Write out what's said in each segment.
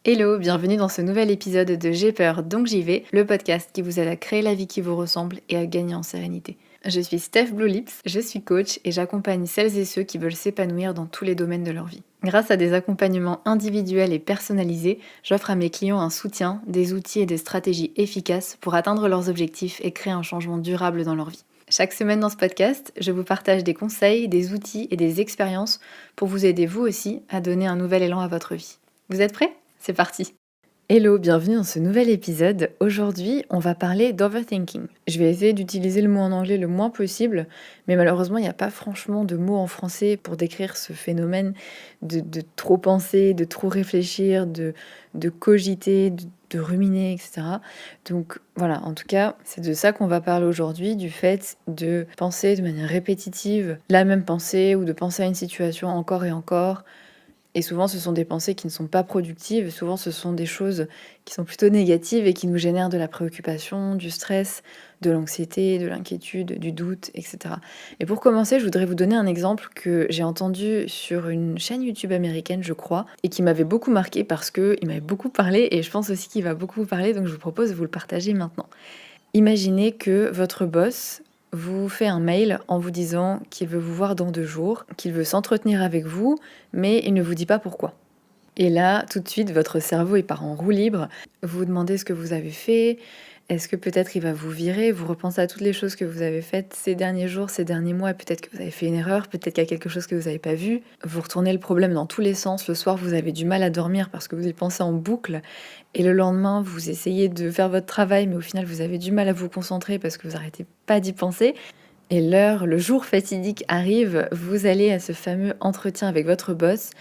Hello, bienvenue dans ce nouvel épisode de J'ai peur donc j'y vais, le podcast qui vous aide à créer la vie qui vous ressemble et à gagner en sérénité. Je suis Steph Blue Lips, je suis coach et j'accompagne celles et ceux qui veulent s'épanouir dans tous les domaines de leur vie. Grâce à des accompagnements individuels et personnalisés, j'offre à mes clients un soutien, des outils et des stratégies efficaces pour atteindre leurs objectifs et créer un changement durable dans leur vie. Chaque semaine dans ce podcast, je vous partage des conseils, des outils et des expériences pour vous aider vous aussi à donner un nouvel élan à votre vie. Vous êtes prêts ? C'est parti! Hello, bienvenue dans ce nouvel épisode. Aujourd'hui, on va parler d'overthinking. Je vais essayer d'utiliser le mot en anglais le moins possible, mais malheureusement, il n'y a pas franchement de mots en français pour décrire ce phénomène de trop penser, de trop réfléchir, de cogiter, de ruminer, etc. Donc voilà, en tout cas, c'est de ça qu'on va parler aujourd'hui, du fait de penser de manière répétitive la même pensée ou de penser à une situation encore et encore. Et souvent, ce sont des pensées qui ne sont pas productives, souvent ce sont des choses qui sont plutôt négatives et qui nous génèrent de la préoccupation, du stress, de l'anxiété, de l'inquiétude, du doute, etc. Et pour commencer, je voudrais vous donner un exemple que j'ai entendu sur une chaîne YouTube américaine, je crois, et qui m'avait beaucoup marqué parce qu'il m'avait beaucoup parlé et je pense aussi qu'il va beaucoup vous parler, donc je vous propose de vous le partager maintenant. Imaginez que votre boss vous fait un mail en vous disant qu'il veut vous voir dans 2 jours, qu'il veut s'entretenir avec vous, mais il ne vous dit pas pourquoi. Et là, tout de suite, votre cerveau il part en roue libre. Vous vous demandez ce que vous avez fait. Est-ce que peut-être il va vous virer? Vous repensez à toutes les choses que vous avez faites ces derniers jours, ces derniers mois, et peut-être que vous avez fait une erreur, peut-être qu'il y a quelque chose que vous n'avez pas vu. Vous retournez le problème dans tous les sens. Le soir, vous avez du mal à dormir parce que vous y pensez en boucle. Et le lendemain, vous essayez de faire votre travail, mais au final, vous avez du mal à vous concentrer parce que vous n'arrêtez pas d'y penser. Et l'heure, le jour fatidique arrive, vous allez à ce fameux entretien avec votre boss.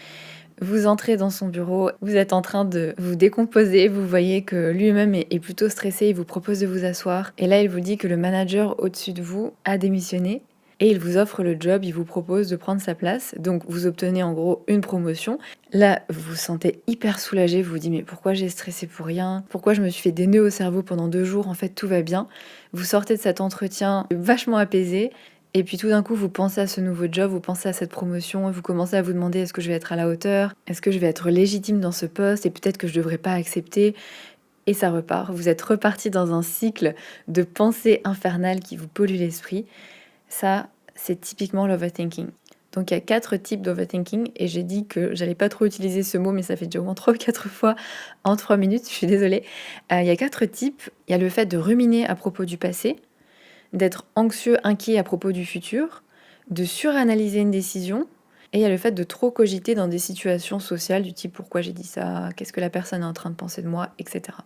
Vous entrez dans son bureau, vous êtes en train de vous décomposer, vous voyez que lui-même est plutôt stressé, il vous propose de vous asseoir. Et là, il vous dit que le manager au-dessus de vous a démissionné et il vous offre le job, il vous propose de prendre sa place. Donc, vous obtenez en gros une promotion. Là, vous vous sentez hyper soulagé, vous vous dites mais pourquoi j'ai stressé pour rien? Pourquoi je me suis fait des nœuds au cerveau pendant 2 jours? En fait, tout va bien. Vous sortez de cet entretien vachement apaisé. Et puis tout d'un coup, vous pensez à ce nouveau job, vous pensez à cette promotion, et vous commencez à vous demander est-ce que je vais être à la hauteur? Est-ce que je vais être légitime dans ce poste? Et peut-être que je devrais pas accepter. Et ça repart. Vous êtes reparti dans un cycle de pensées infernales qui vous polluent l'esprit. Ça, c'est typiquement l'overthinking. Donc il y a 4 types d'overthinking et j'ai dit que j'allais pas trop utiliser ce mot, mais ça fait déjà au moins 3 ou 4 fois en 3 minutes, je suis désolée. Il y a 4 types. Il y a le fait de ruminer à propos du passé, d'être anxieux, inquiet à propos du futur, de suranalyser une décision, et il y a le fait de trop cogiter dans des situations sociales du type pourquoi j'ai dit ça, qu'est-ce que la personne est en train de penser de moi, etc.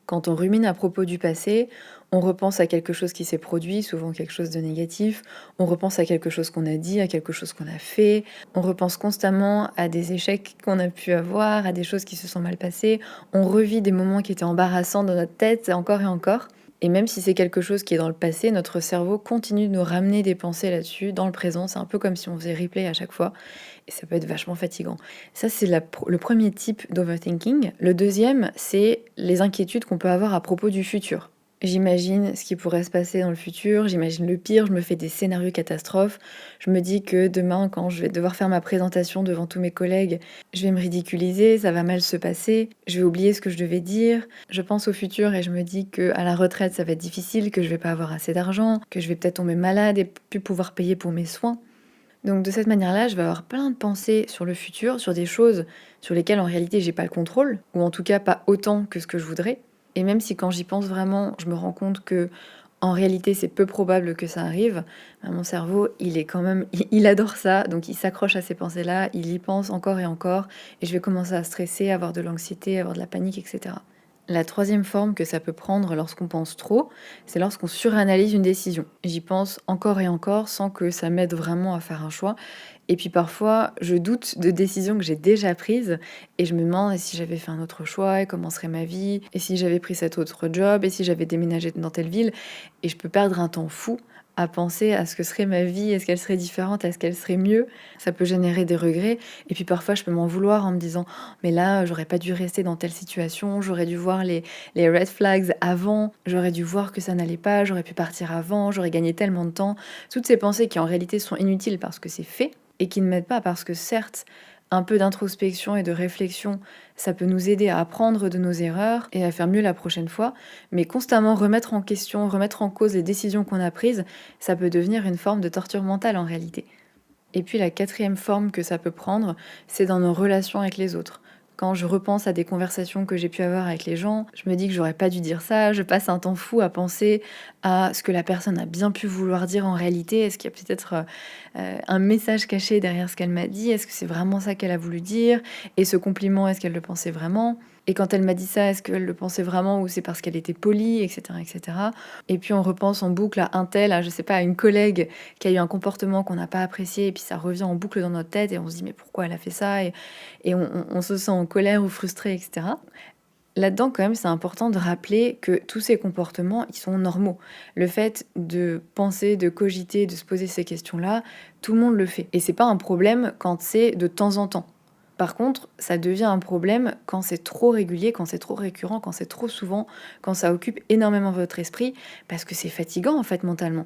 Quand on rumine à propos du passé, on repense à quelque chose qui s'est produit, souvent quelque chose de négatif, on repense à quelque chose qu'on a dit, à quelque chose qu'on a fait, on repense constamment à des échecs qu'on a pu avoir, à des choses qui se sont mal passées, on revit des moments qui étaient embarrassants dans notre tête encore et encore. Et même si c'est quelque chose qui est dans le passé, notre cerveau continue de nous ramener des pensées là-dessus, dans le présent. C'est un peu comme si on faisait replay à chaque fois. Et ça peut être vachement fatigant. Ça, c'est le premier type d'overthinking. Le deuxième, c'est les inquiétudes qu'on peut avoir à propos du futur. J'imagine ce qui pourrait se passer dans le futur, j'imagine le pire, je me fais des scénarios catastrophes. Je me dis que demain, quand je vais devoir faire ma présentation devant tous mes collègues, je vais me ridiculiser, ça va mal se passer, je vais oublier ce que je devais dire. Je pense au futur et je me dis que à la retraite, ça va être difficile, que je vais pas avoir assez d'argent, que je vais peut-être tomber malade et plus pouvoir payer pour mes soins. Donc de cette manière-là, je vais avoir plein de pensées sur le futur, sur des choses sur lesquelles en réalité j'ai pas le contrôle, ou en tout cas pas autant que ce que je voudrais. Et même si quand j'y pense vraiment, je me rends compte que en réalité c'est peu probable que ça arrive, mon cerveau il est quand même, il adore ça, donc il s'accroche à ces pensées-là, il y pense encore et encore, et je vais commencer à stresser, avoir de l'anxiété, avoir de la panique, etc. La troisième forme que ça peut prendre lorsqu'on pense trop, c'est lorsqu'on suranalyse une décision. J'y pense encore et encore sans que ça m'aide vraiment à faire un choix. Et puis parfois, je doute de décisions que j'ai déjà prises et je me demande et si j'avais fait un autre choix, et comment serait ma vie, et si j'avais pris cet autre job, et si j'avais déménagé dans telle ville. Et je peux perdre un temps fou à penser à ce que serait ma vie, est-ce qu'elle serait différente, est-ce qu'elle serait mieux. Ça peut générer des regrets. Et puis parfois, je peux m'en vouloir en me disant mais là, j'aurais pas dû rester dans telle situation, j'aurais dû voir les red flags avant, j'aurais dû voir que ça n'allait pas, j'aurais pu partir avant, j'aurais gagné tellement de temps. Toutes ces pensées qui en réalité sont inutiles parce que c'est fait et qui ne m'aident pas parce que certes, Un peu d'introspection et de réflexion, ça peut nous aider à apprendre de nos erreurs et à faire mieux la prochaine fois, mais constamment remettre en question, remettre en cause les décisions qu'on a prises, ça peut devenir une forme de torture mentale en réalité. Et puis la quatrième forme que ça peut prendre, c'est dans nos relations avec les autres. Quand je repense à des conversations que j'ai pu avoir avec les gens, je me dis que j'aurais pas dû dire ça, je passe un temps fou à penser à ce que la personne a bien pu vouloir dire en réalité. Est-ce qu'il y a peut-être un message caché derrière ce qu'elle m'a dit? Est-ce que c'est vraiment ça qu'elle a voulu dire? Et ce compliment, est-ce qu'elle le pensait vraiment? Et quand elle m'a dit ça, est-ce qu'elle le pensait vraiment ou c'est parce qu'elle était polie, etc., etc. Et puis on repense en boucle à un tel, à, je sais pas, à une collègue qui a eu un comportement qu'on n'a pas apprécié, et puis ça revient en boucle dans notre tête, et on se dit mais pourquoi elle a fait ça? Et on se sent en colère ou frustré, etc. Là-dedans, quand même, c'est important de rappeler que tous ces comportements, ils sont normaux. Le fait de penser, de cogiter, de se poser ces questions-là, tout le monde le fait. Et c'est pas un problème quand c'est de temps en temps. Par contre, ça devient un problème quand c'est trop régulier, quand c'est trop récurrent, quand c'est trop souvent, quand ça occupe énormément votre esprit, parce que c'est fatigant en fait mentalement.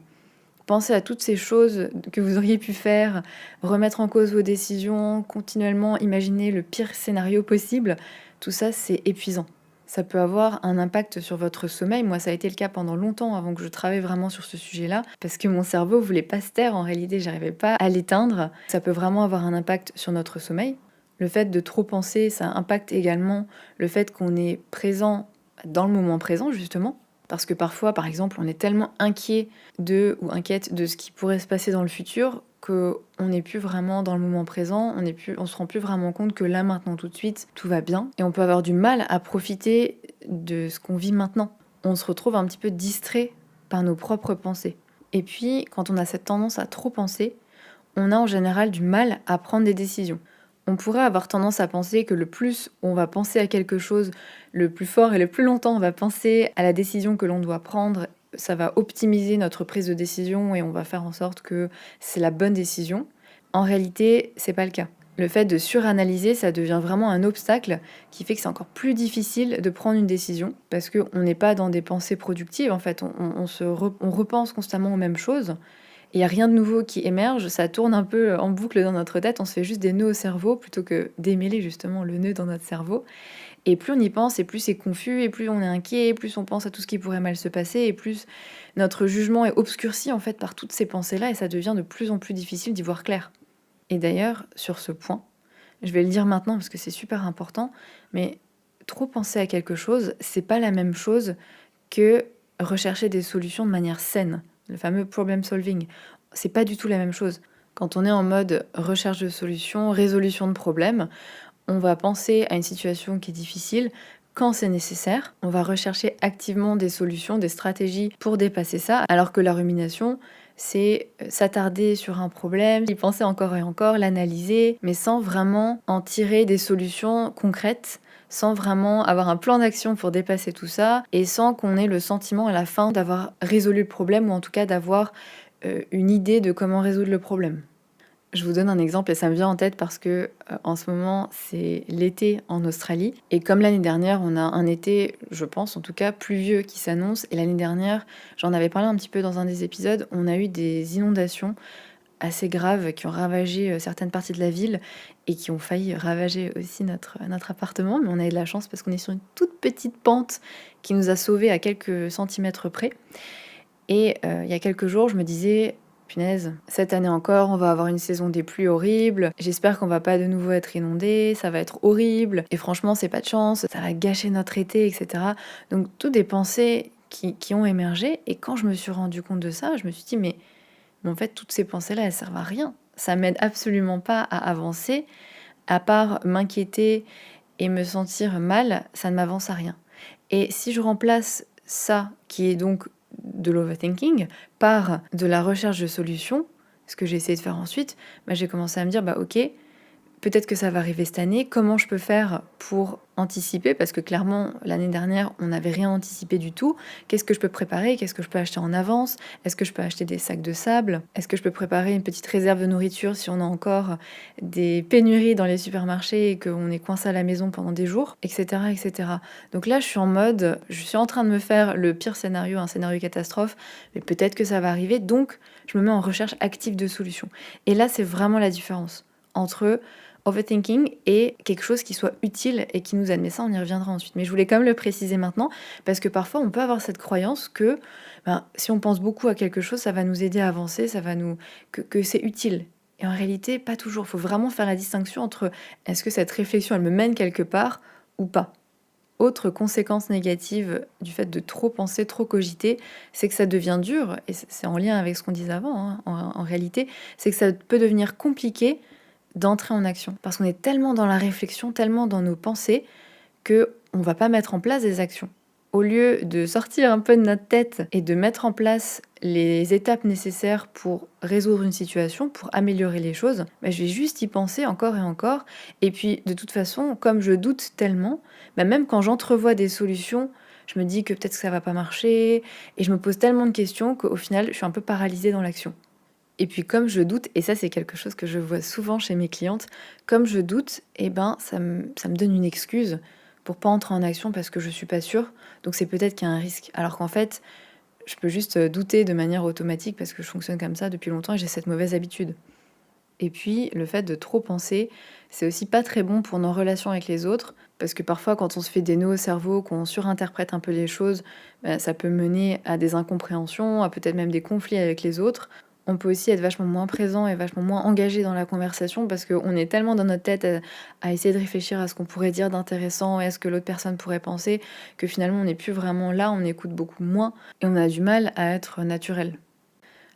Pensez à toutes ces choses que vous auriez pu faire, remettre en cause vos décisions, continuellement imaginer le pire scénario possible. Tout ça, c'est épuisant. Ça peut avoir un impact sur votre sommeil. Moi, ça a été le cas pendant longtemps avant que je travaille vraiment sur ce sujet-là, parce que mon cerveau voulait pas se taire. En réalité, j'arrivais pas à l'éteindre. Ça peut vraiment avoir un impact sur notre sommeil. Le fait de trop penser, ça impacte également le fait qu'on est présent dans le moment présent, justement. Parce que parfois, par exemple, on est tellement inquiet ou inquiète de ce qui pourrait se passer dans le futur qu'on n'est plus vraiment dans le moment présent, on se rend plus vraiment compte que là, maintenant, tout de suite, tout va bien. Et on peut avoir du mal à profiter de ce qu'on vit maintenant. On se retrouve un petit peu distrait par nos propres pensées. Et puis, quand on a cette tendance à trop penser, on a en général du mal à prendre des décisions. On pourrait avoir tendance à penser que le plus on va penser à quelque chose, le plus fort et le plus longtemps on va penser à la décision que l'on doit prendre, ça va optimiser notre prise de décision et on va faire en sorte que c'est la bonne décision. En réalité, c'est pas le cas. Le fait de suranalyser, ça devient vraiment un obstacle qui fait que c'est encore plus difficile de prendre une décision parce qu'on n'est pas dans des pensées productives. En fait, on repense constamment aux mêmes choses. Il n'y a rien de nouveau qui émerge, ça tourne un peu en boucle dans notre tête, on se fait juste des nœuds au cerveau plutôt que démêler justement le nœud dans notre cerveau. Et plus on y pense, et plus c'est confus, et plus on est inquiet, et plus on pense à tout ce qui pourrait mal se passer, et plus notre jugement est obscurci en fait par toutes ces pensées-là, et ça devient de plus en plus difficile d'y voir clair. Et d'ailleurs, sur ce point, je vais le dire maintenant parce que c'est super important, mais trop penser à quelque chose, c'est pas la même chose que rechercher des solutions de manière saine. Le fameux problem solving. C'est pas du tout la même chose. Quand on est en mode recherche de solutions, résolution de problèmes, on va penser à une situation qui est difficile quand c'est nécessaire. On va rechercher activement des solutions, des stratégies pour dépasser ça, alors que la rumination, c'est s'attarder sur un problème, y penser encore et encore, l'analyser, mais sans vraiment en tirer des solutions concrètes, sans vraiment avoir un plan d'action pour dépasser tout ça, et sans qu'on ait le sentiment à la fin d'avoir résolu le problème, ou en tout cas d'avoir une idée de comment résoudre le problème. Je vous donne un exemple et ça me vient en tête parce que en ce moment c'est l'été en Australie et comme l'année dernière on a un été, je pense en tout cas, pluvieux qui s'annonce et l'année dernière, j'en avais parlé un petit peu dans un des épisodes, on a eu des inondations assez graves qui ont ravagé certaines parties de la ville et qui ont failli ravager aussi notre appartement, mais on a eu de la chance parce qu'on est sur une toute petite pente qui nous a sauvés à quelques centimètres près. Et il y a quelques jours, je me disais, punaise, cette année encore, on va avoir une saison des pluies horribles. J'espère qu'on va pas de nouveau être inondé, ça va être horrible. Et franchement, c'est pas de chance, ça va gâcher notre été, etc. Donc, toutes des pensées qui ont émergé. Et quand je me suis rendu compte de ça, je me suis dit, mais en fait, toutes ces pensées-là, elles servent à rien. Ça m'aide absolument pas à avancer. À part m'inquiéter et me sentir mal, ça ne m'avance à rien. Et si je remplace ça, qui est donc de l'overthinking, par de la recherche de solutions, ce que j'ai essayé de faire ensuite, j'ai commencé à me dire, ok, peut-être que ça va arriver cette année, comment je peux faire pour anticiper, parce que clairement, l'année dernière, on n'avait rien anticipé du tout. Qu'est-ce que je peux préparer? Qu'est-ce que je peux acheter en avance? Est-ce que je peux acheter des sacs de sable? Est-ce que je peux préparer une petite réserve de nourriture si on a encore des pénuries dans les supermarchés et qu'on est coincé à la maison pendant des jours, etc., etc. Donc là, je suis en mode, je suis en train de me faire le pire scénario, un scénario catastrophe, mais peut-être que ça va arriver, donc je me mets en recherche active de solutions. Et là, c'est vraiment la différence entre overthinking est quelque chose qui soit utile et qui nous aide. Mais ça, on y reviendra ensuite. Mais je voulais quand même le préciser maintenant, parce que parfois, on peut avoir cette croyance que si on pense beaucoup à quelque chose, ça va nous aider à avancer, que c'est utile. Et en réalité, pas toujours. Il faut vraiment faire la distinction entre est-ce que cette réflexion, elle me mène quelque part ou pas. Autre conséquence négative du fait de trop penser, trop cogiter, c'est que ça devient dur, et c'est en lien avec ce qu'on disait avant, en réalité, c'est que ça peut devenir compliqué d'entrer en action. Parce qu'on est tellement dans la réflexion, tellement dans nos pensées, qu'on ne va pas mettre en place des actions. Au lieu de sortir un peu de notre tête et de mettre en place les étapes nécessaires pour résoudre une situation, pour améliorer les choses, je vais juste y penser encore et encore. Et puis, de toute façon, comme je doute tellement, même quand j'entrevois des solutions, je me dis que peut-être que ça va pas marcher, et je me pose tellement de questions qu'au final, je suis un peu paralysée dans l'action. Et puis comme je doute, et ça c'est quelque chose que je vois souvent chez mes clientes, comme je doute, ça me donne une excuse pour pas entrer en action parce que je suis pas sûre, donc c'est peut-être qu'il y a un risque. Alors qu'en fait, je peux juste douter de manière automatique parce que je fonctionne comme ça depuis longtemps et j'ai cette mauvaise habitude. Et puis, le fait de trop penser, c'est aussi pas très bon pour nos relations avec les autres, parce que parfois, quand on se fait des nœuds au cerveau, qu'on surinterprète un peu les choses, ça peut mener à des incompréhensions, à peut-être même des conflits avec les autres. On peut aussi être vachement moins présent et vachement moins engagé dans la conversation, parce qu'on est tellement dans notre tête à essayer de réfléchir à ce qu'on pourrait dire d'intéressant et à ce que l'autre personne pourrait penser, que finalement, on n'est plus vraiment là, on écoute beaucoup moins, et on a du mal à être naturel.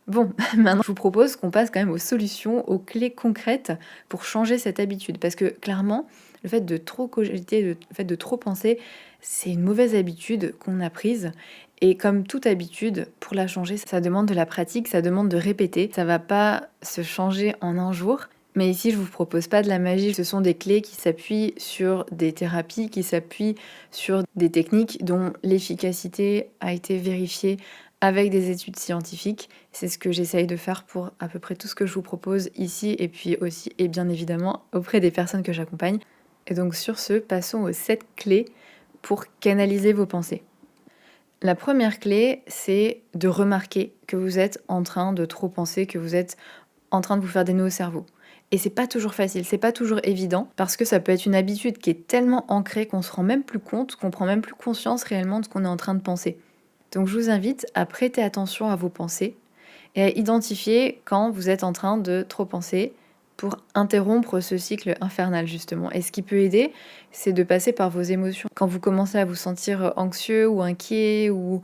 Bon, maintenant je vous propose qu'on passe quand même aux solutions, aux clés concrètes pour changer cette habitude. Parce que clairement, le fait de trop cogiter, le fait de trop penser, c'est une mauvaise habitude qu'on a prise. Et comme toute habitude, pour la changer, ça demande de la pratique, ça demande de répéter. Ça va pas se changer en un jour. Mais ici, je vous propose pas de la magie. Ce sont des clés qui s'appuient sur des thérapies, qui s'appuient sur des techniques dont l'efficacité a été vérifiée avec des études scientifiques. C'est ce que j'essaye de faire pour à peu près tout ce que je vous propose ici et puis aussi et bien évidemment auprès des personnes que j'accompagne. Et donc sur ce, passons aux 7 clés pour canaliser vos pensées. La première clé, c'est de remarquer que vous êtes en train de trop penser, que vous êtes en train de vous faire des nœuds au cerveau. Et c'est pas toujours facile, c'est pas toujours évident, parce que ça peut être une habitude qui est tellement ancrée qu'on se rend même plus compte, qu'on prend même plus conscience réellement de ce qu'on est en train de penser. Donc je vous invite à prêter attention à vos pensées et à identifier quand vous êtes en train de trop penser pour interrompre ce cycle infernal justement. Et ce qui peut aider, c'est de passer par vos émotions. Quand vous commencez à vous sentir anxieux ou inquiet ou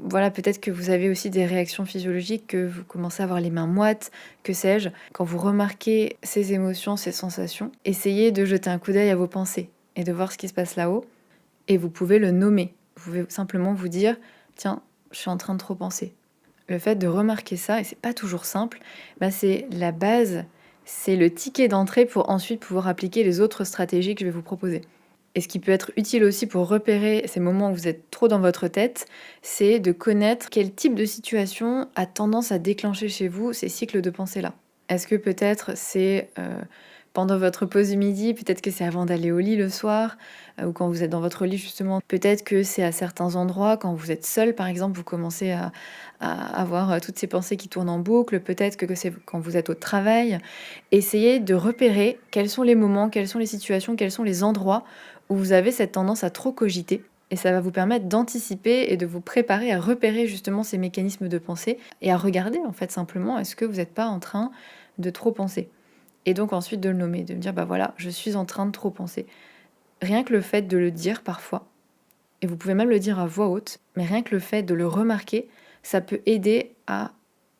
voilà, peut-être que vous avez aussi des réactions physiologiques, que vous commencez à avoir les mains moites, que sais-je. Quand vous remarquez ces émotions, ces sensations, essayez de jeter un coup d'œil à vos pensées et de voir ce qui se passe là-haut. Et vous pouvez le nommer. Vous pouvez simplement vous dire, tiens, je suis en train de trop penser. Le fait de remarquer ça, et c'est pas toujours simple, c'est la base, c'est le ticket d'entrée pour ensuite pouvoir appliquer les autres stratégies que je vais vous proposer. Et ce qui peut être utile aussi pour repérer ces moments où vous êtes trop dans votre tête, c'est de connaître quel type de situation a tendance à déclencher chez vous ces cycles de pensée-là. Est-ce que peut-être c'est pendant votre pause du midi, peut-être que c'est avant d'aller au lit le soir, ou quand vous êtes dans votre lit justement. Peut-être que c'est à certains endroits, quand vous êtes seul par exemple, vous commencez à avoir toutes ces pensées qui tournent en boucle. Peut-être que c'est quand vous êtes au travail. Essayez de repérer quels sont les moments, quelles sont les situations, quels sont les endroits où vous avez cette tendance à trop cogiter. Et ça va vous permettre d'anticiper et de vous préparer à repérer justement ces mécanismes de pensée et à regarder en fait simplement est-ce que vous n'êtes pas en train de trop penser. Et donc ensuite de le nommer, de me dire voilà, je suis en train de trop penser. Rien que le fait de le dire parfois, et vous pouvez même le dire à voix haute, mais rien que le fait de le remarquer, ça peut aider à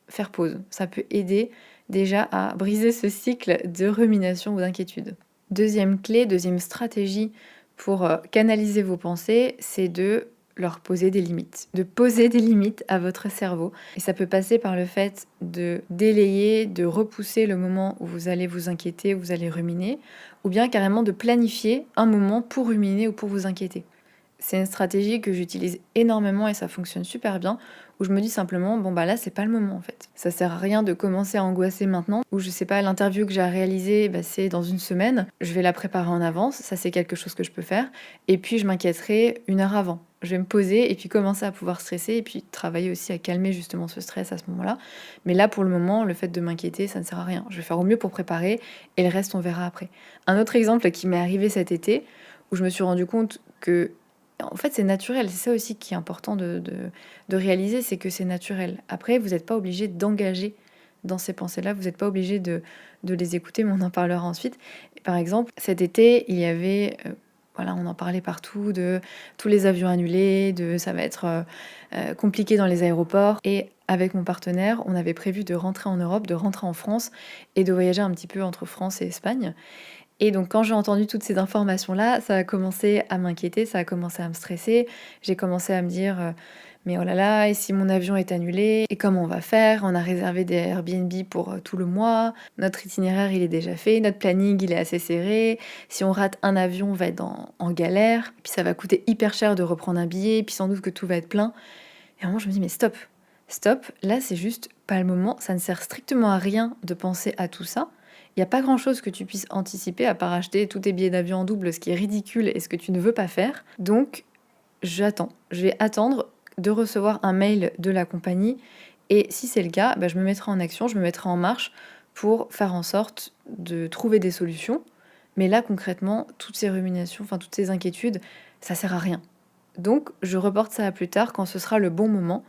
faire pause. Ça peut aider déjà à briser ce cycle de rumination ou d'inquiétude. Deuxième clé, deuxième stratégie pour canaliser vos pensées, c'est de leur poser des limites, de poser des limites à votre cerveau. Et ça peut passer par le fait de délayer, de repousser le moment où vous allez vous inquiéter, où vous allez ruminer, ou bien carrément de planifier un moment pour ruminer ou pour vous inquiéter. C'est une stratégie que j'utilise énormément et ça fonctionne super bien, où je me dis simplement, là c'est pas le moment en fait. Ça sert à rien de commencer à angoisser maintenant, ou je sais pas, l'interview que j'ai à réaliser, c'est dans une semaine, je vais la préparer en avance, ça c'est quelque chose que je peux faire, et puis je m'inquiéterai 1 heure avant. Je vais me poser et puis commencer à pouvoir stresser et puis travailler aussi à calmer justement ce stress à ce moment-là. Mais là, pour le moment, le fait de m'inquiéter, ça ne sert à rien. Je vais faire au mieux pour préparer et le reste, on verra après. Un autre exemple qui m'est arrivé cet été, où je me suis rendu compte que, en fait, c'est naturel. C'est ça aussi qui est important de réaliser, c'est que c'est naturel. Après, vous n'êtes pas obligé d'engager dans ces pensées-là, vous n'êtes pas obligé de les écouter, mais on en parlera ensuite. Par exemple, cet été, il y avait... voilà, on en parlait partout de tous les avions annulés, de ça va être compliqué dans les aéroports. Et avec mon partenaire, on avait prévu de rentrer en Europe, de rentrer en France et de voyager un petit peu entre France et Espagne. Et donc quand j'ai entendu toutes ces informations-là, ça a commencé à m'inquiéter, ça a commencé à me stresser. J'ai commencé à me dire, mais oh là là, et si mon avion est annulé? Et comment on va faire? On a réservé des Airbnb pour tout le mois. Notre itinéraire, il est déjà fait. Notre planning, il est assez serré. Si on rate un avion, on va être en galère. Puis ça va coûter hyper cher de reprendre un billet. Puis sans doute que tout va être plein. Et à un moment, je me dis, mais stop, stop. Là, c'est juste pas le moment. Ça ne sert strictement à rien de penser à tout ça. Il n'y a pas grand-chose que tu puisses anticiper à part acheter tous tes billets d'avion en double, ce qui est ridicule et ce que tu ne veux pas faire. Donc, j'attends. Je vais attendre de recevoir un mail de la compagnie. Et si c'est le cas, bah, je me mettrai en action, je me mettrai en marche pour faire en sorte de trouver des solutions. Mais là, concrètement, toutes ces ruminations, enfin toutes ces inquiétudes, ça sert à rien. Donc, je reporte ça à plus tard quand ce sera le bon moment.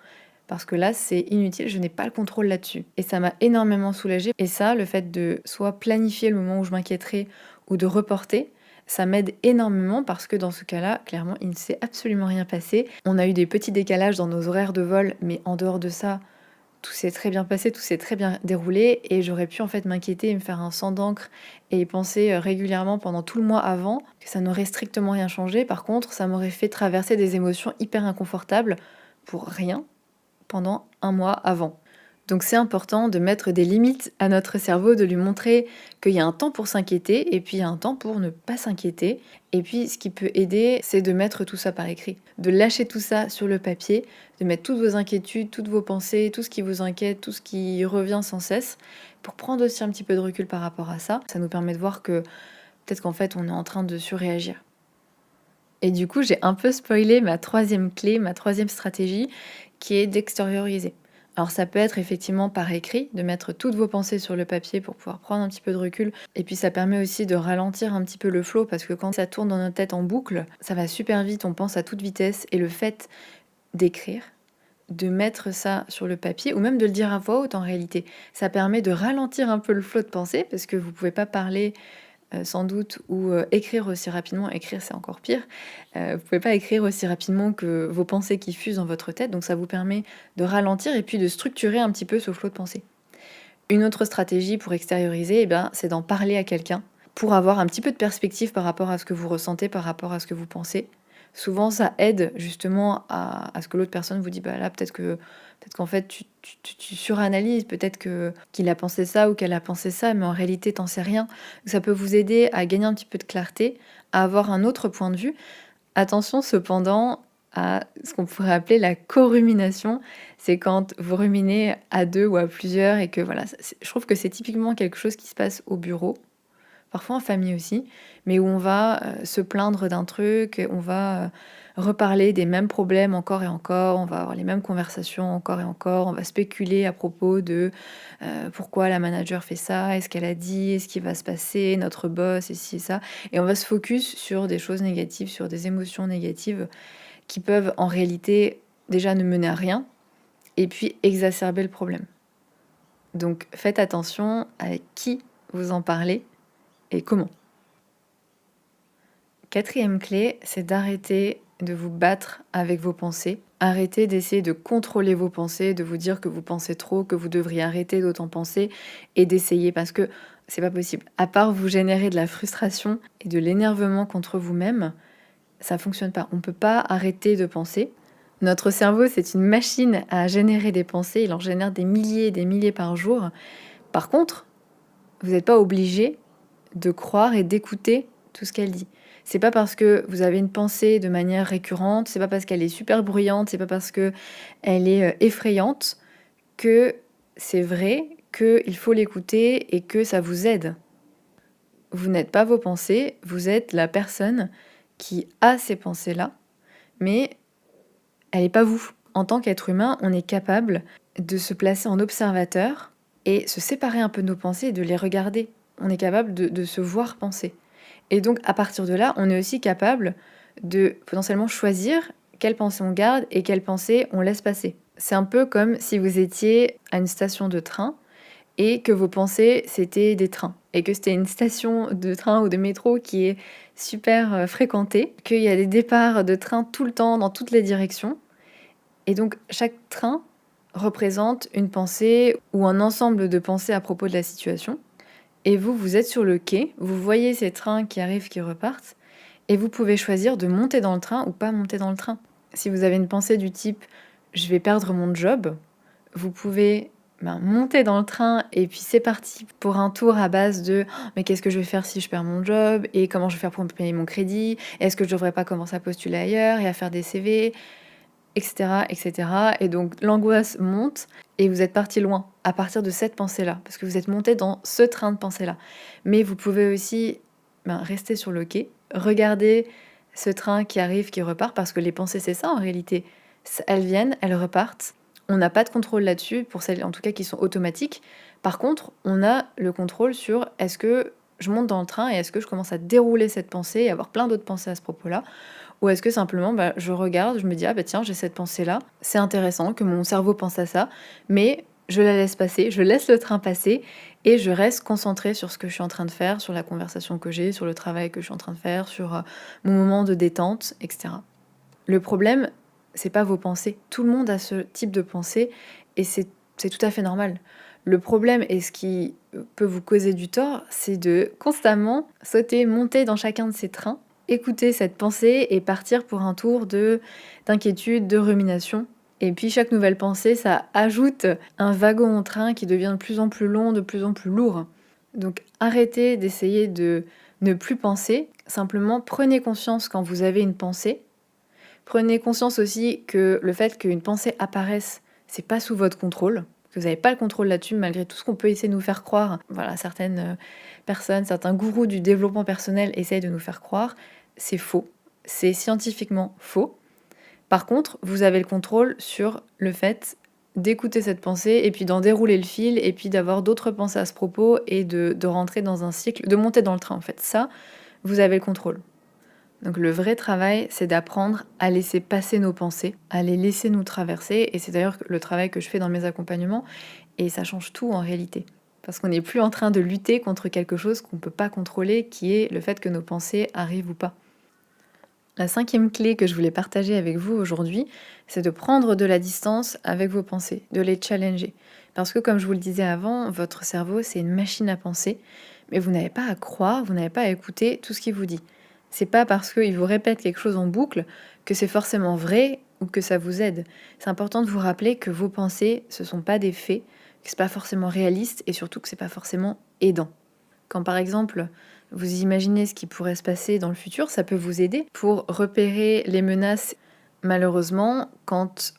Parce que là, c'est inutile, je n'ai pas le contrôle là-dessus. Et ça m'a énormément soulagée. Et ça, le fait de soit planifier le moment où je m'inquiéterai ou de reporter, ça m'aide énormément parce que dans ce cas-là, clairement, il ne s'est absolument rien passé. On a eu des petits décalages dans nos horaires de vol, mais en dehors de ça, tout s'est très bien passé, tout s'est très bien déroulé et j'aurais pu en fait m'inquiéter et me faire un sang d'encre et y penser régulièrement pendant tout le mois avant, que ça n'aurait strictement rien changé. Par contre, ça m'aurait fait traverser des émotions hyper inconfortables pour rien pendant un mois avant. Donc c'est important de mettre des limites à notre cerveau, de lui montrer qu'il y a un temps pour s'inquiéter et puis il y a un temps pour ne pas s'inquiéter. Et puis ce qui peut aider, c'est de mettre tout ça par écrit, de lâcher tout ça sur le papier, de mettre toutes vos inquiétudes, toutes vos pensées, tout ce qui vous inquiète, tout ce qui revient sans cesse, pour prendre aussi un petit peu de recul par rapport à ça. Ça nous permet de voir que peut-être qu'en fait on est en train de surréagir. Et du coup, j'ai un peu spoilé ma troisième clé, ma troisième stratégie, qui est d'extérioriser. Alors ça peut être effectivement par écrit, de mettre toutes vos pensées sur le papier pour pouvoir prendre un petit peu de recul. Et puis ça permet aussi de ralentir un petit peu le flow, parce que quand ça tourne dans notre tête en boucle, ça va super vite, on pense à toute vitesse. Et le fait d'écrire, de mettre ça sur le papier, ou même de le dire à voix haute en réalité, ça permet de ralentir un peu le flot de pensée, parce que vous pouvez pas parler sans doute, ou écrire aussi rapidement. Écrire, c'est encore pire. Vous pouvez pas écrire aussi rapidement que vos pensées qui fusent dans votre tête, donc ça vous permet de ralentir et puis de structurer un petit peu ce flot de pensée. Une autre stratégie pour extérioriser, c'est d'en parler à quelqu'un pour avoir un petit peu de perspective par rapport à ce que vous ressentez, par rapport à ce que vous pensez. Souvent, ça aide justement à ce que l'autre personne vous dit, bah là, peut-être qu'en fait, tu suranalyses, peut-être qu'il a pensé ça ou qu'elle a pensé ça, mais en réalité, t'en sais rien. Ça peut vous aider à gagner un petit peu de clarté, à avoir un autre point de vue. Attention cependant à ce qu'on pourrait appeler la co-rumination. C'est quand vous ruminez à deux ou à plusieurs et que voilà, je trouve que c'est typiquement quelque chose qui se passe au bureau, parfois en famille aussi, mais où on va se plaindre d'un truc, on va reparler des mêmes problèmes encore et encore, on va avoir les mêmes conversations encore et encore, on va spéculer à propos de pourquoi la manager fait ça, est-ce qu'elle a dit, est-ce qu'il va se passer, notre boss, et ci et ça, et on va se focus sur des choses négatives, sur des émotions négatives qui peuvent en réalité déjà ne mener à rien, et puis exacerber le problème. Donc faites attention à qui vous en parlez, et comment. Quatrième clé, c'est d'arrêter de vous battre avec vos pensées. Arrêtez d'essayer de contrôler vos pensées, de vous dire que vous pensez trop, que vous devriez arrêter d'autant penser et d'essayer parce que c'est pas possible. À part vous générer de la frustration et de l'énervement contre vous-même, ça fonctionne pas. On peut pas arrêter de penser. Notre cerveau, c'est une machine à générer des pensées. Il en génère des milliers et des milliers par jour. Par contre, vous n'êtes pas obligé de croire et d'écouter tout ce qu'elle dit. C'est pas parce que vous avez une pensée de manière récurrente, c'est pas parce qu'elle est super bruyante, c'est pas parce que elle est effrayante que c'est vrai, qu'il faut l'écouter et que ça vous aide. Vous n'êtes pas vos pensées, vous êtes la personne qui a ces pensées-là, mais elle n'est pas vous. En tant qu'être humain, on est capable de se placer en observateur et se séparer un peu de nos pensées et de les regarder. On est capable de se voir penser. Et donc, à partir de là, on est aussi capable de potentiellement choisir quelles pensées on garde et quelles pensées on laisse passer. C'est un peu comme si vous étiez à une station de train et que vos pensées, c'était des trains. Et que c'était une station de train ou de métro qui est super fréquentée, qu'il y a des départs de train tout le temps dans toutes les directions. Et donc, chaque train représente une pensée ou un ensemble de pensées à propos de la situation. Et vous, vous êtes sur le quai, vous voyez ces trains qui arrivent, qui repartent, et vous pouvez choisir de monter dans le train ou pas monter dans le train. Si vous avez une pensée du type « je vais perdre mon job », vous pouvez monter dans le train et puis c'est parti pour un tour à base de « mais qu'est-ce que je vais faire si je perds mon job ? Et comment je vais faire pour me payer mon crédit ? Est-ce que je devrais pas commencer à postuler ailleurs et à faire des CV ?» etc., etc. Et donc l'angoisse monte et vous êtes parti loin à partir de cette pensée-là, parce que vous êtes monté dans ce train de pensée-là. Mais vous pouvez aussi rester sur le quai, regarder ce train qui arrive, qui repart, parce que les pensées, c'est ça en réalité. Elles viennent, elles repartent. On n'a pas de contrôle là-dessus, pour celles en tout cas qui sont automatiques. Par contre, on a le contrôle sur est-ce que je monte dans le train et est-ce que je commence à dérouler cette pensée et avoir plein d'autres pensées à ce propos-là. Ou est-ce que simplement, je regarde, je me dis, ah tiens, j'ai cette pensée-là, c'est intéressant que mon cerveau pense à ça, mais je la laisse passer, je laisse le train passer et je reste concentrée sur ce que je suis en train de faire, sur la conversation que j'ai, sur le travail que je suis en train de faire, sur mon moment de détente, etc. Le problème, c'est pas vos pensées. Tout le monde a ce type de pensée et c'est tout à fait normal. Le problème et ce qui peut vous causer du tort, c'est de constamment sauter, monter dans chacun de ces trains, écouter cette pensée et partir pour un tour d'inquiétude, de rumination. Et puis chaque nouvelle pensée, ça ajoute un wagon en train qui devient de plus en plus long, de plus en plus lourd. Donc arrêtez d'essayer de ne plus penser, simplement prenez conscience quand vous avez une pensée. Prenez conscience aussi que le fait qu'une pensée apparaisse, c'est pas sous votre contrôle, que vous n'avez pas le contrôle là-dessus malgré tout ce qu'on peut essayer de nous faire croire. Voilà, certaines personnes, certains gourous du développement personnel essayent de nous faire croire. C'est faux. C'est scientifiquement faux. Par contre, vous avez le contrôle sur le fait d'écouter cette pensée et puis d'en dérouler le fil et puis d'avoir d'autres pensées à ce propos et de rentrer dans un cycle, de monter dans le train en fait. Ça, vous avez le contrôle. Donc le vrai travail, c'est d'apprendre à laisser passer nos pensées, à les laisser nous traverser. Et c'est d'ailleurs le travail que je fais dans mes accompagnements. Et ça change tout en réalité. Parce qu'on n'est plus en train de lutter contre quelque chose qu'on ne peut pas contrôler, qui est le fait que nos pensées arrivent ou pas. La 5e clé que je voulais partager avec vous aujourd'hui, c'est de prendre de la distance avec vos pensées, de les challenger. Parce que comme je vous le disais avant, votre cerveau, c'est une machine à penser, mais vous n'avez pas à croire, vous n'avez pas à écouter tout ce qu'il vous dit. C'est pas parce qu'il vous répète quelque chose en boucle que c'est forcément vrai ou que ça vous aide. C'est important de vous rappeler que vos pensées, ce sont pas des faits, que c'est pas forcément réaliste et surtout que c'est pas forcément aidant. Quand par exemple, vous imaginez ce qui pourrait se passer dans le futur, ça peut vous aider pour repérer les menaces. Malheureusement, quand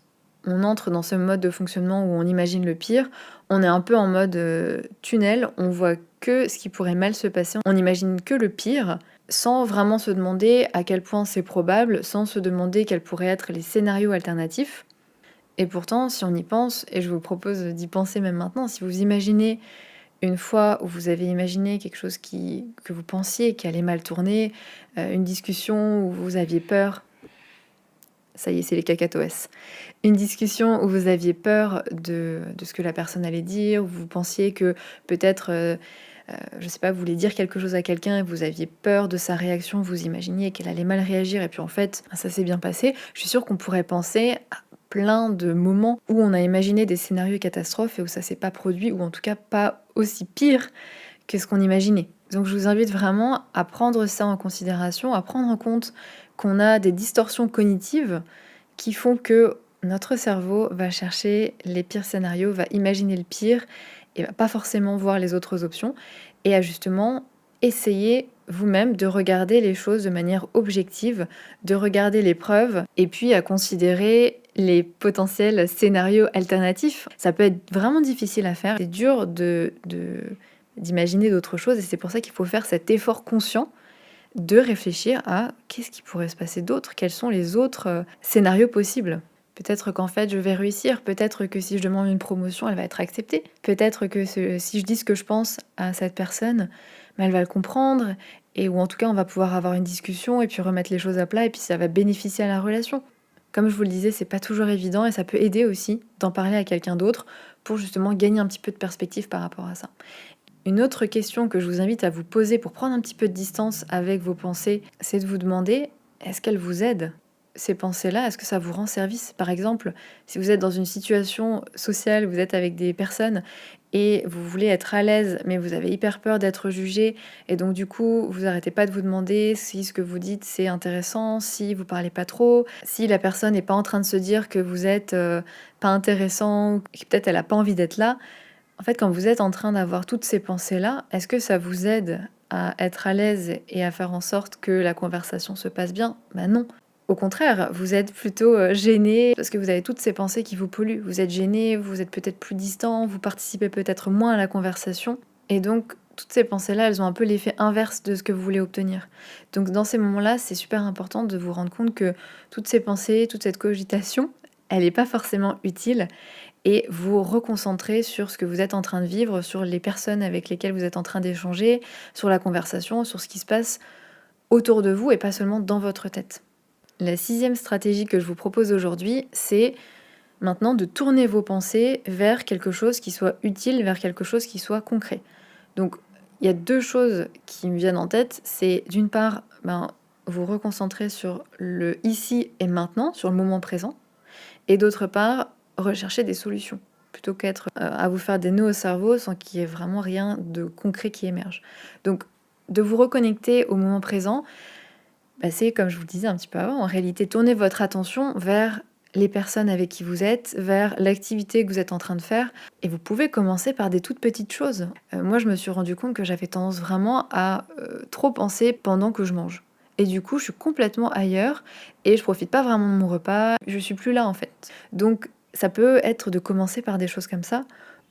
on entre dans ce mode de fonctionnement où on imagine le pire, on est un peu en mode tunnel, on voit que ce qui pourrait mal se passer, on n'imagine que le pire, sans vraiment se demander à quel point c'est probable, sans se demander quels pourraient être les scénarios alternatifs. Et pourtant, si on y pense, et je vous propose d'y penser même maintenant, si vous imaginez une fois où vous avez imaginé quelque chose que vous pensiez qui allait mal tourner, une discussion où vous aviez peur, ça y est, c'est les cacatoès. Une discussion où vous aviez peur de ce que la personne allait dire, où vous pensiez que peut-être, je sais pas, vous vouliez dire quelque chose à quelqu'un et vous aviez peur de sa réaction, vous imaginiez qu'elle allait mal réagir et puis en fait, ça s'est bien passé. Je suis sûre qu'on pourrait penser à plein de moments où on a imaginé des scénarios catastrophes et où ça s'est pas produit, ou en tout cas pas aussi pire que ce qu'on imaginait. Donc je vous invite vraiment à prendre ça en considération, à prendre en compte qu'on a des distorsions cognitives qui font que notre cerveau va chercher les pires scénarios, va imaginer le pire et va pas forcément voir les autres options, et à justement essayer vous-même de regarder les choses de manière objective, de regarder les preuves et puis à considérer les potentiels scénarios alternatifs. Ça peut être vraiment difficile à faire, c'est dur d'imaginer d'autres choses et c'est pour ça qu'il faut faire cet effort conscient de réfléchir à qu'est-ce qui pourrait se passer d'autre, quels sont les autres scénarios possibles. Peut-être qu'en fait, je vais réussir. Peut-être que si je demande une promotion, elle va être acceptée. Peut-être que si je dis ce que je pense à cette personne, bah, elle va le comprendre. Ou en tout cas, on va pouvoir avoir une discussion et puis remettre les choses à plat et puis ça va bénéficier à la relation. Comme je vous le disais, c'est pas toujours évident et ça peut aider aussi d'en parler à quelqu'un d'autre pour justement gagner un petit peu de perspective par rapport à ça. Une autre question que je vous invite à vous poser pour prendre un petit peu de distance avec vos pensées, c'est de vous demander, est-ce qu'elles vous aident? Ces pensées-là, est-ce que ça vous rend service? Par exemple, si vous êtes dans une situation sociale, vous êtes avec des personnes et vous voulez être à l'aise, mais vous avez hyper peur d'être jugé, et donc du coup, vous arrêtez pas de vous demander si ce que vous dites c'est intéressant, si vous parlez pas trop, si la personne n'est pas en train de se dire que vous êtes pas intéressant, ou que peut-être elle a pas envie d'être là. En fait, quand vous êtes en train d'avoir toutes ces pensées-là, est-ce que ça vous aide à être à l'aise et à faire en sorte que la conversation se passe bien? Ben non. Au contraire, vous êtes plutôt gêné parce que vous avez toutes ces pensées qui vous polluent. Vous êtes gêné, vous êtes peut-être plus distant, vous participez peut-être moins à la conversation. Et donc, toutes ces pensées-là, elles ont un peu l'effet inverse de ce que vous voulez obtenir. Donc, dans ces moments-là, c'est super important de vous rendre compte que toutes ces pensées, toute cette cogitation, elle n'est pas forcément utile, et vous reconcentrer sur ce que vous êtes en train de vivre, sur les personnes avec lesquelles vous êtes en train d'échanger, sur la conversation, sur ce qui se passe autour de vous et pas seulement dans votre tête. La 6e stratégie que je vous propose aujourd'hui, c'est maintenant de tourner vos pensées vers quelque chose qui soit utile, vers quelque chose qui soit concret. Donc, il y a 2 choses qui me viennent en tête. C'est d'une part, vous reconcentrer sur le ici et maintenant, sur le moment présent. Et d'autre part, rechercher des solutions, plutôt qu'être à vous faire des nœuds au cerveau sans qu'il y ait vraiment rien de concret qui émerge. Donc, de vous reconnecter au moment présent, c'est comme je vous le disais un petit peu avant, en réalité, tournez votre attention vers les personnes avec qui vous êtes, vers l'activité que vous êtes en train de faire. Et vous pouvez commencer par des toutes petites choses. Moi, je me suis rendu compte que j'avais tendance vraiment à trop penser pendant que je mange. Et du coup, je suis complètement ailleurs et je profite pas vraiment de mon repas. Je suis plus là en fait. Donc, ça peut être de commencer par des choses comme ça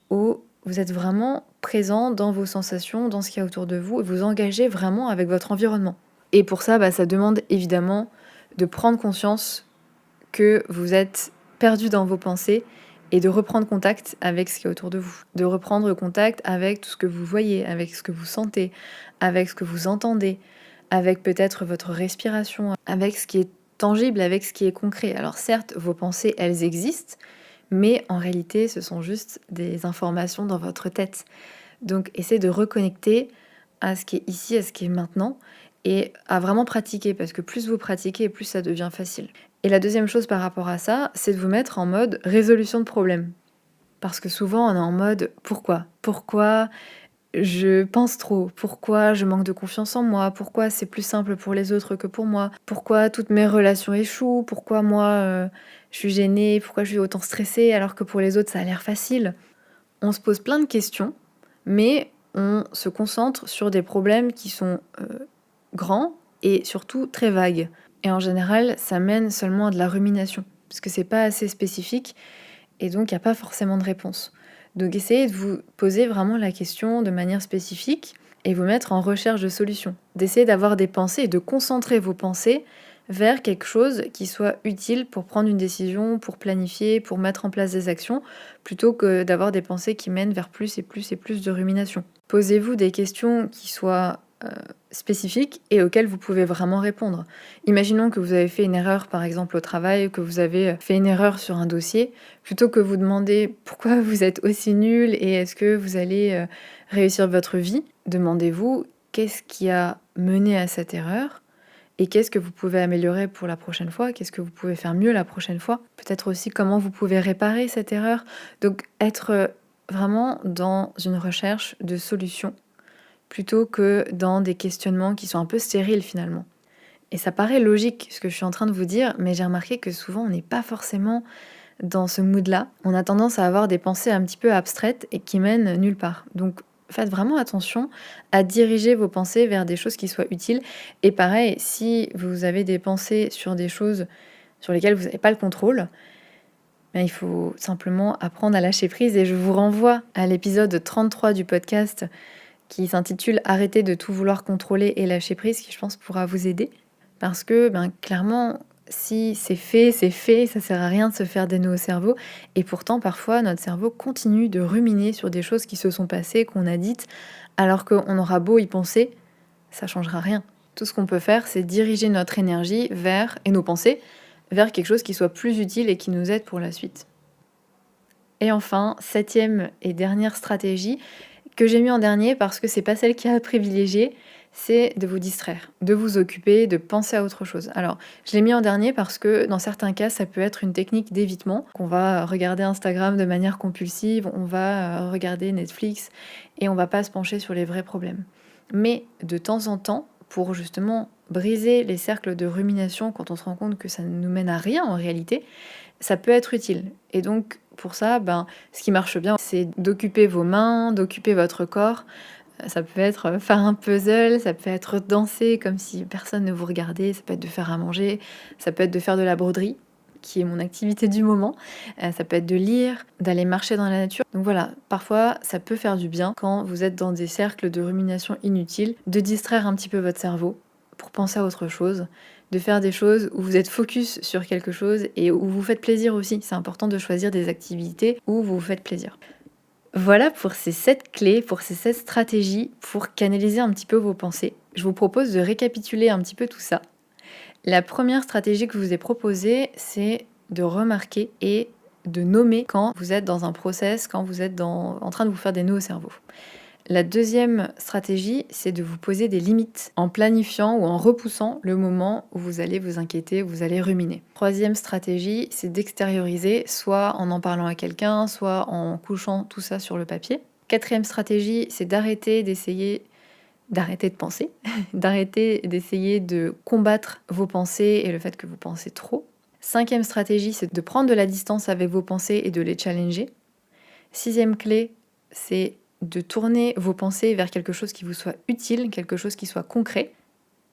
où vous êtes vraiment présent dans vos sensations, dans ce qu'il y a autour de vous et vous engagez vraiment avec votre environnement. Et pour ça, ça demande évidemment de prendre conscience que vous êtes perdu dans vos pensées et de reprendre contact avec ce qui est autour de vous. De reprendre contact avec tout ce que vous voyez, avec ce que vous sentez, avec ce que vous entendez, avec peut-être votre respiration, avec ce qui est tangible, avec ce qui est concret. Alors certes, vos pensées, elles existent, mais en réalité, ce sont juste des informations dans votre tête. Donc essayez de reconnecter à ce qui est ici, à ce qui est maintenant, et à vraiment pratiquer, parce que plus vous pratiquez, plus ça devient facile. Et la deuxième chose par rapport à ça, c'est de vous mettre en mode résolution de problème. Parce que souvent, on est en mode pourquoi? Pourquoi je pense trop? Pourquoi je manque de confiance en moi? Pourquoi c'est plus simple pour les autres que pour moi? Pourquoi toutes mes relations échouent? Pourquoi moi, je suis gênée? Pourquoi je suis autant stressée alors que pour les autres, ça a l'air facile? On se pose plein de questions, mais on se concentre sur des problèmes qui sont grands et surtout très vagues. Et en général, ça mène seulement à de la rumination, parce que c'est pas assez spécifique, et donc il n'y a pas forcément de réponse. Donc essayez de vous poser vraiment la question de manière spécifique, et vous mettre en recherche de solutions. D'essayer d'avoir des pensées, et de concentrer vos pensées vers quelque chose qui soit utile pour prendre une décision, pour planifier, pour mettre en place des actions, plutôt que d'avoir des pensées qui mènent vers plus et plus et plus de rumination. Posez-vous des questions qui soient spécifiques et auxquelles vous pouvez vraiment répondre. Imaginons que vous avez fait une erreur par exemple au travail, que vous avez fait une erreur sur un dossier, plutôt que vous demander pourquoi vous êtes aussi nul et est-ce que vous allez réussir votre vie, demandez-vous qu'est-ce qui a mené à cette erreur et qu'est-ce que vous pouvez améliorer pour la prochaine fois, qu'est-ce que vous pouvez faire mieux la prochaine fois, peut-être aussi comment vous pouvez réparer cette erreur. Donc être vraiment dans une recherche de solutions plutôt que dans des questionnements qui sont un peu stériles finalement. Et ça paraît logique ce que je suis en train de vous dire, mais j'ai remarqué que souvent on n'est pas forcément dans ce mood-là. On a tendance à avoir des pensées un petit peu abstraites et qui mènent nulle part. Donc faites vraiment attention à diriger vos pensées vers des choses qui soient utiles. Et pareil, si vous avez des pensées sur des choses sur lesquelles vous n'avez pas le contrôle, il faut simplement apprendre à lâcher prise. Et je vous renvoie à l'épisode 33 du podcast qui s'intitule « Arrêter de tout vouloir contrôler et lâcher prise », qui je pense pourra vous aider. Parce que clairement, Si c'est fait, ça sert à rien de se faire des nœuds au cerveau. Et pourtant, parfois, notre cerveau continue de ruminer sur des choses qui se sont passées, qu'on a dites, alors qu'on aura beau y penser, ça changera rien. Tout ce qu'on peut faire, c'est diriger notre énergie vers, et nos pensées, vers quelque chose qui soit plus utile et qui nous aide pour la suite. Et enfin, 7e et dernière stratégie, que j'ai mis en dernier parce que c'est pas celle qui a à privilégier, c'est de vous distraire, de vous occuper, de penser à autre chose. Alors, je l'ai mis en dernier parce que dans certains cas, ça peut être une technique d'évitement, qu'on va regarder Instagram de manière compulsive, on va regarder Netflix et on va pas se pencher sur les vrais problèmes. Mais de temps en temps, pour justement briser les cercles de rumination quand on se rend compte que ça ne nous mène à rien en réalité, ça peut être utile. Et donc, pour ça, ce qui marche bien, c'est d'occuper vos mains, d'occuper votre corps. Ça peut être faire un puzzle, ça peut être danser comme si personne ne vous regardait, ça peut être de faire à manger, ça peut être de faire de la broderie, qui est mon activité du moment. Ça peut être de lire, d'aller marcher dans la nature. Donc voilà, parfois, ça peut faire du bien quand vous êtes dans des cercles de rumination inutiles, de distraire un petit peu votre cerveau pour penser à autre chose, de faire des choses où vous êtes focus sur quelque chose et où vous faites plaisir aussi. C'est important de choisir des activités où vous vous faites plaisir. Voilà pour ces 7 clés, pour ces 7 stratégies pour canaliser un petit peu vos pensées. Je vous propose de récapituler un petit peu tout ça. La première stratégie que je vous ai proposée, c'est de remarquer et de nommer quand vous êtes dans un process, quand vous êtes en train de vous faire des nœuds au cerveau. La deuxième stratégie, c'est de vous poser des limites en planifiant ou en repoussant le moment où vous allez vous inquiéter, où vous allez ruminer. Troisième stratégie, c'est d'extérioriser, soit en parlant à quelqu'un, soit en couchant tout ça sur le papier. Quatrième stratégie, c'est d'arrêter de penser, d'arrêter d'essayer de combattre vos pensées et le fait que vous pensez trop. Cinquième stratégie, c'est de prendre de la distance avec vos pensées et de les challenger. Sixième clé, c'est de tourner vos pensées vers quelque chose qui vous soit utile, quelque chose qui soit concret.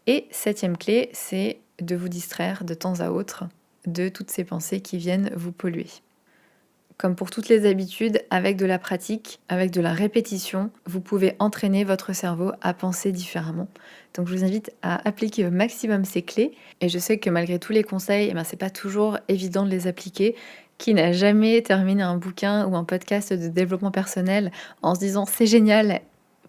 Et septième clé, c'est de vous distraire de temps à autre de toutes ces pensées qui viennent vous polluer. Comme pour toutes les habitudes, avec de la pratique, avec de la répétition, vous pouvez entraîner votre cerveau à penser différemment. Donc je vous invite à appliquer au maximum ces clés. Et je sais que malgré tous les conseils, c'est pas toujours évident de les appliquer. Qui n'a jamais terminé un bouquin ou un podcast de développement personnel en se disant c'est génial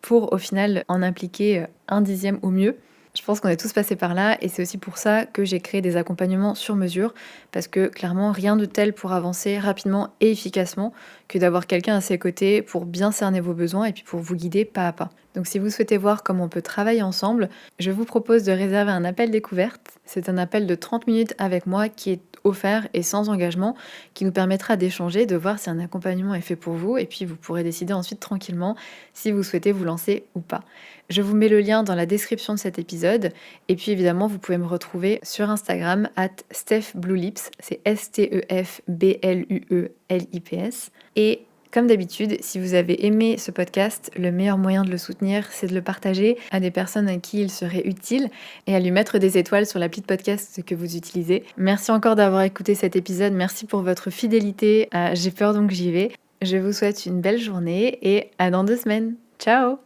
pour au final en impliquer un dixième au mieux. Je pense qu'on est tous passés par là et c'est aussi pour ça que j'ai créé des accompagnements sur mesure parce que clairement rien de tel pour avancer rapidement et efficacement que d'avoir quelqu'un à ses côtés pour bien cerner vos besoins et puis pour vous guider pas à pas. Donc si vous souhaitez voir comment on peut travailler ensemble, je vous propose de réserver un appel découverte. C'est un appel de 30 minutes avec moi qui est offert et sans engagement, qui nous permettra d'échanger, de voir si un accompagnement est fait pour vous et puis vous pourrez décider ensuite tranquillement si vous souhaitez vous lancer ou pas. Je vous mets le lien dans la description de cet épisode et puis évidemment vous pouvez me retrouver sur Instagram @stephbluelips, c'est STEFBLUELIPS. Et comme d'habitude, si vous avez aimé ce podcast, le meilleur moyen de le soutenir, c'est de le partager à des personnes à qui il serait utile et à lui mettre des étoiles sur l'appli de podcast que vous utilisez. Merci encore d'avoir écouté cet épisode, merci pour votre fidélité à J'ai peur donc j'y vais. Je vous souhaite une belle journée et à dans 2 semaines. Ciao!